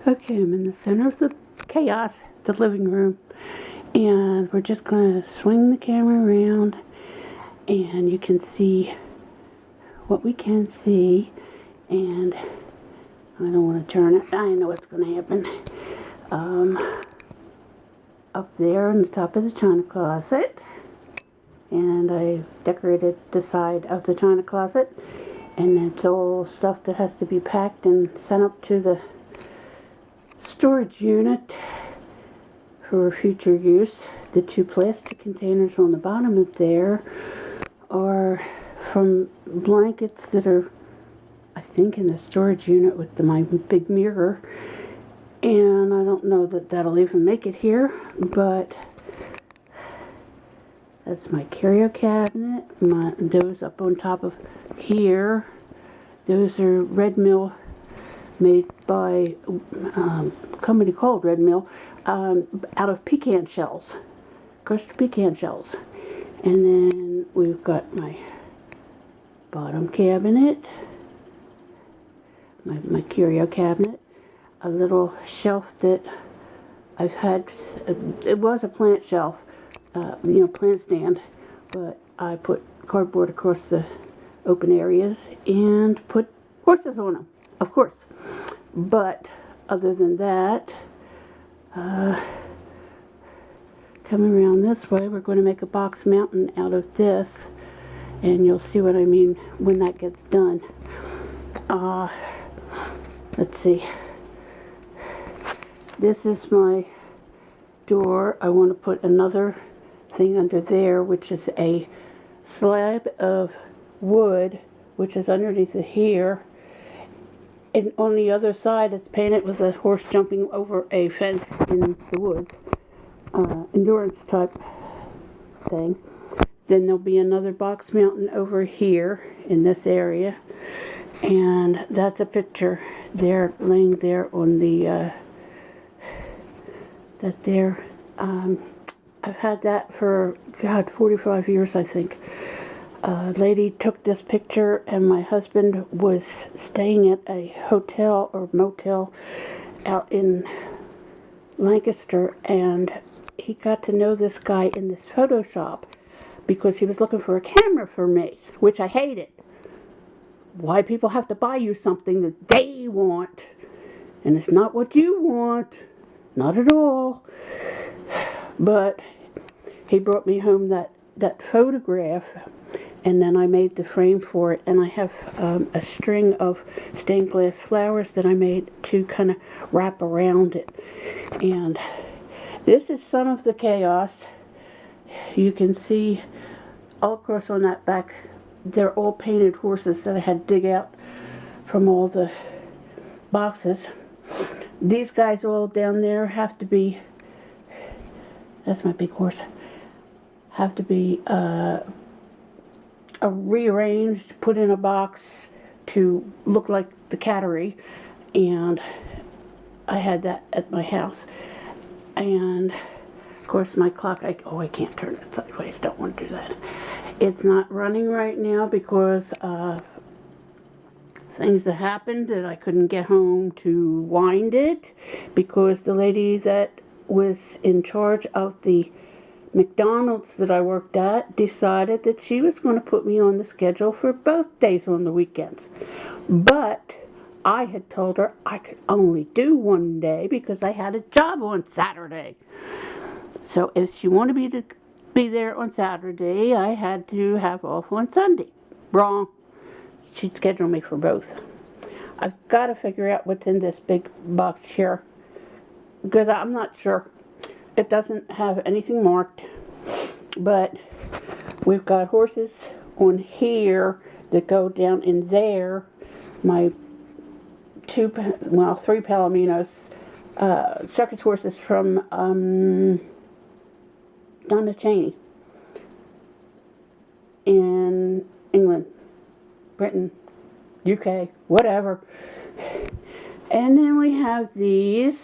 Okay, I'm in the center of the chaos, the living room, and we're just going to swing the camera around, and you can see what we can see, and I don't want to turn it. I know what's going to happen. Up there on the top of the china closet, and I decorated the side of the china closet, and it's all stuff that has to be packed and sent up to the storage unit for future use. The two plastic containers on the bottom of there are from blankets that are, I think, in the storage unit with my big mirror, and I don't know that that'll even make it here, but that's my curio cabinet. Those up on top of here, those are Red Mill, made by a company called Red Mill, out of pecan shells, crushed pecan shells. And then we've got my bottom cabinet, my curio cabinet, a little shelf that I've had. It was a plant shelf, plant stand, but I put cardboard across the open areas and put horses on them, of course. But other than that, coming around this way, we're going to make a box mountain out of this, and you'll see what I mean when that gets done. Let's see. This is my door. I want to put another thing under there, which is a slab of wood, which is underneath it here. And on the other side, it's painted with a horse jumping over a fence in the woods. Endurance type thing. Then there'll be another box mountain over here in this area. And that's a picture there, laying there on the, that there. I've had that for, 45 years, I think. A lady took this picture, and my husband was staying at a hotel or motel out in Lancaster, and he got to know this guy in this photo shop because he was looking for a camera for me, which I hated. Why people have to buy you something that they want, and it's not what you want, not at all. But he brought me home that photograph, and then I made the frame for it, and I have a string of stained glass flowers that I made to kind of wrap around it. And this is some of the chaos. You can see all across on that back, they're all painted horses that I had to dig out from all the boxes. These guys all down there have to be, that's my big horse, have to be rearranged, put in a box to look like the cattery, and I had that at my house. And of course my clock, I can't turn it sideways, don't want to do that. It's not running right now because of things that happened that I couldn't get home to wind it, because the lady that was in charge of the McDonald's that I worked at decided that she was going to put me on the schedule for both days on the weekends. But I had told her I could only do one day because I had a job on Saturday. So if she wanted me to be there on Saturday, I had to have off on Sunday. Wrong. She'd schedule me for both. I've got to figure out what's in this big box here, because I'm not sure. It doesn't have anything marked, but we've got horses on here that go down in there. My three Palominos, circus horses from Donna Cheney in England, Britain, UK, whatever. And then we have these.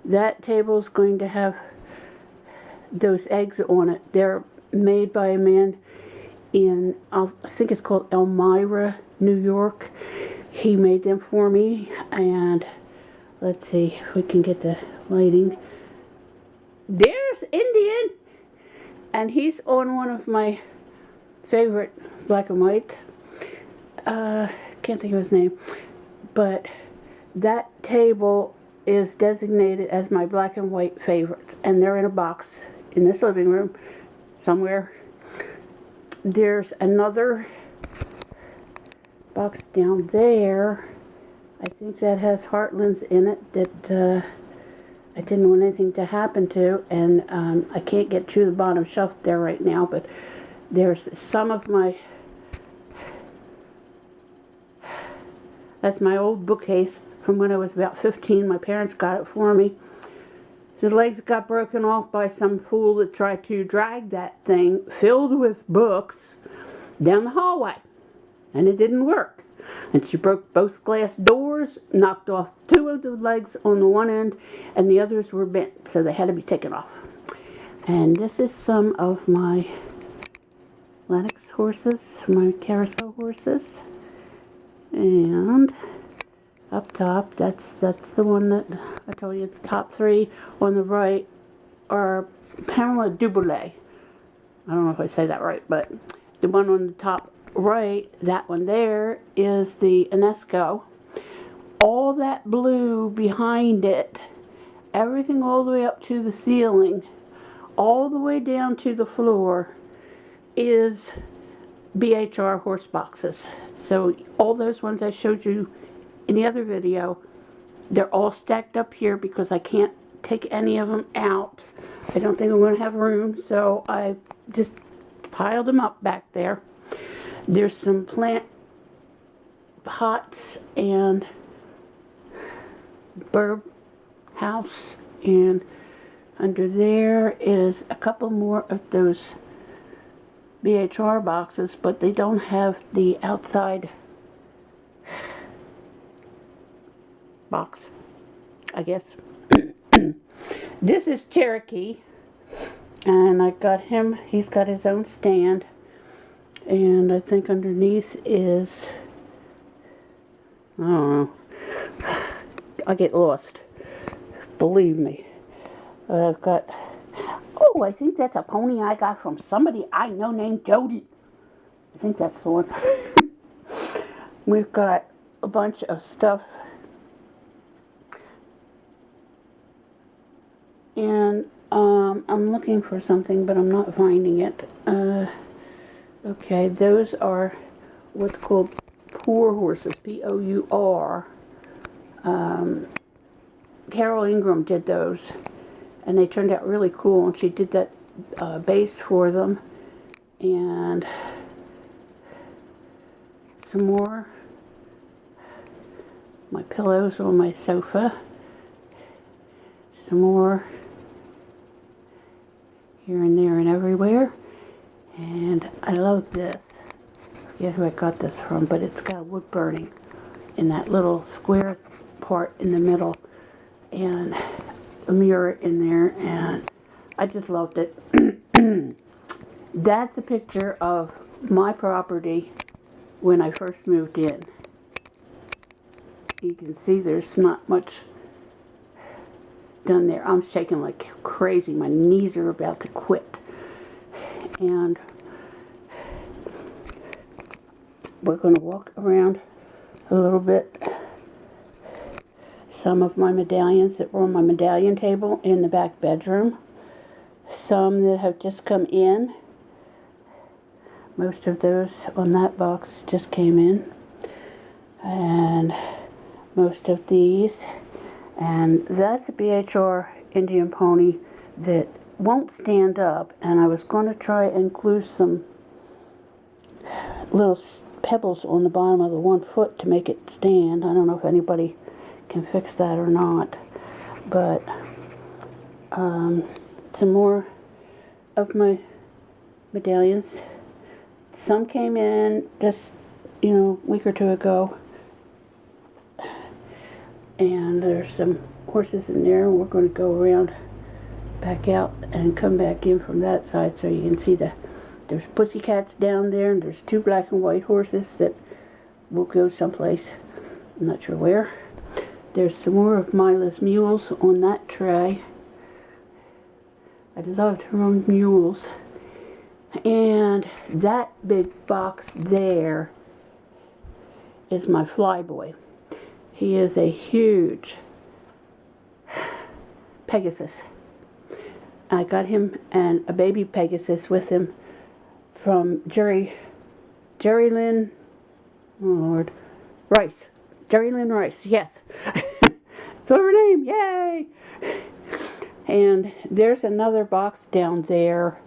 That table's going to have those eggs on it. They're made by a man in, I think it's called Elmira, New York. he made them for me, and let's see if we can get the lighting. There's Indian, and he's on one of my favorite black and white. Can't think of his name, but that table is designated as my black and white favorites, and they're in a box in this living room somewhere. There's another box down there. I think that has Heartlands in it that I didn't want anything to happen to, and I can't get to the bottom shelf there right now, but there's some of my, that's my old bookcase from when I was about 15. My parents got it for me. The legs got broken off by some fool that tried to drag that thing filled with books down the hallway, and it didn't work. And she broke both glass doors, knocked off 2 of the legs on the one end, and the others were bent, so they had to be taken off. And this is some of my Lennox horses, my carousel horses. And up top, that's the one that I told you, the top 3 on the right are Pamela Duboulet. I don't know if I say that right, but the one on the top right, that one there, is the UNESCO. All that blue behind it, everything all the way up to the ceiling, all the way down to the floor, is BHR horse boxes. So all those ones I showed you in the other video, they're all stacked up here because I can't take any of them out. I don't think I'm going to have room, so I just piled them up back there. There's some plant pots and bird house, and under there is a couple more of those BHR boxes, but they don't have the outside box, I guess. This is Cherokee, and I got him, he's got his own stand, and I think underneath is, I don't know, I get lost, believe me. I've got, oh, I think that's a pony I got from somebody I know named Jody. I think that's the one. We've got a bunch of stuff, and I'm looking for something, but I'm not finding it. Okay, those are what's called pour horses, P-O-U-R. Carol Ingram did those, and they turned out really cool, and she did that base for them. And some more, my pillows on my sofa, some more here and there and everywhere. And I love this. I forget who I got this from, but it's got wood burning in that little square part in the middle, and a mirror in there, and I just loved it. That's a picture of my property when I first moved in. You can see there's not much done there. I'm shaking like crazy. My knees are about to quit. And we're going to walk around a little bit. Some of my medallions that were on my medallion table in the back bedroom. Some that have just come in. Most of those on that box just came in. And most of these. And that's a BHR Indian pony that won't stand up, and I was going to try and glue some little pebbles on the bottom of the 1 foot to make it stand. I don't know if anybody can fix that or not, but some more of my medallions. Some came in just, a week or 2 ago, and there's some horses in there. We're going to go around back out and come back in from that side so you can see there's pussycats down there, and there's 2 black and white horses that will go someplace. I'm not sure where. There's some more of Mila's mules on that tray. I loved her own mules. And that big box there is my flyboy. He is a huge Pegasus. I got him and a baby Pegasus with him from Jerry Lynn, oh Lord, Rice. Jerry Lynn Rice, yes. That's her name, yay! And there's another box down there,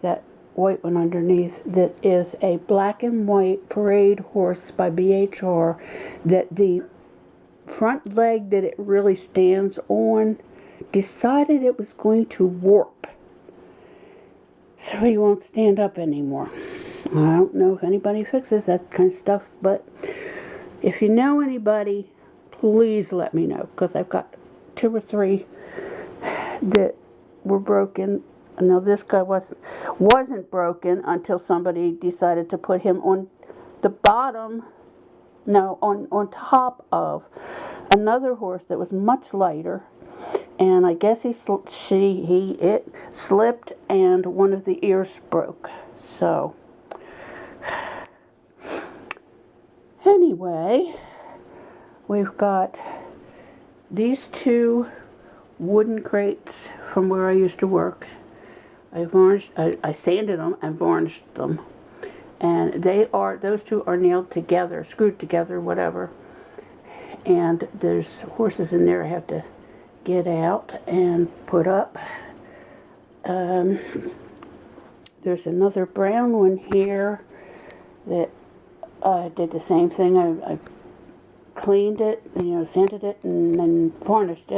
that white one underneath, that is a black and white parade horse by BHR, that the front leg that it really stands on decided it was going to warp. So he won't stand up anymore. I don't know if anybody fixes that kind of stuff, but if you know anybody, please let me know, because I've got 2 or 3 that were broken. Now this guy wasn't broken until somebody decided to put him on the bottom, no, on top of another horse that was much lighter, and I guess it slipped and one of the ears broke. So anyway, we've got these 2 wooden crates from where I used to work. I sanded them and varnished them, and those 2 are nailed together, screwed together, whatever. And there's horses in there I have to get out and put up. There's another brown one here that I did the same thing. I cleaned it, sanded it, and then varnished it.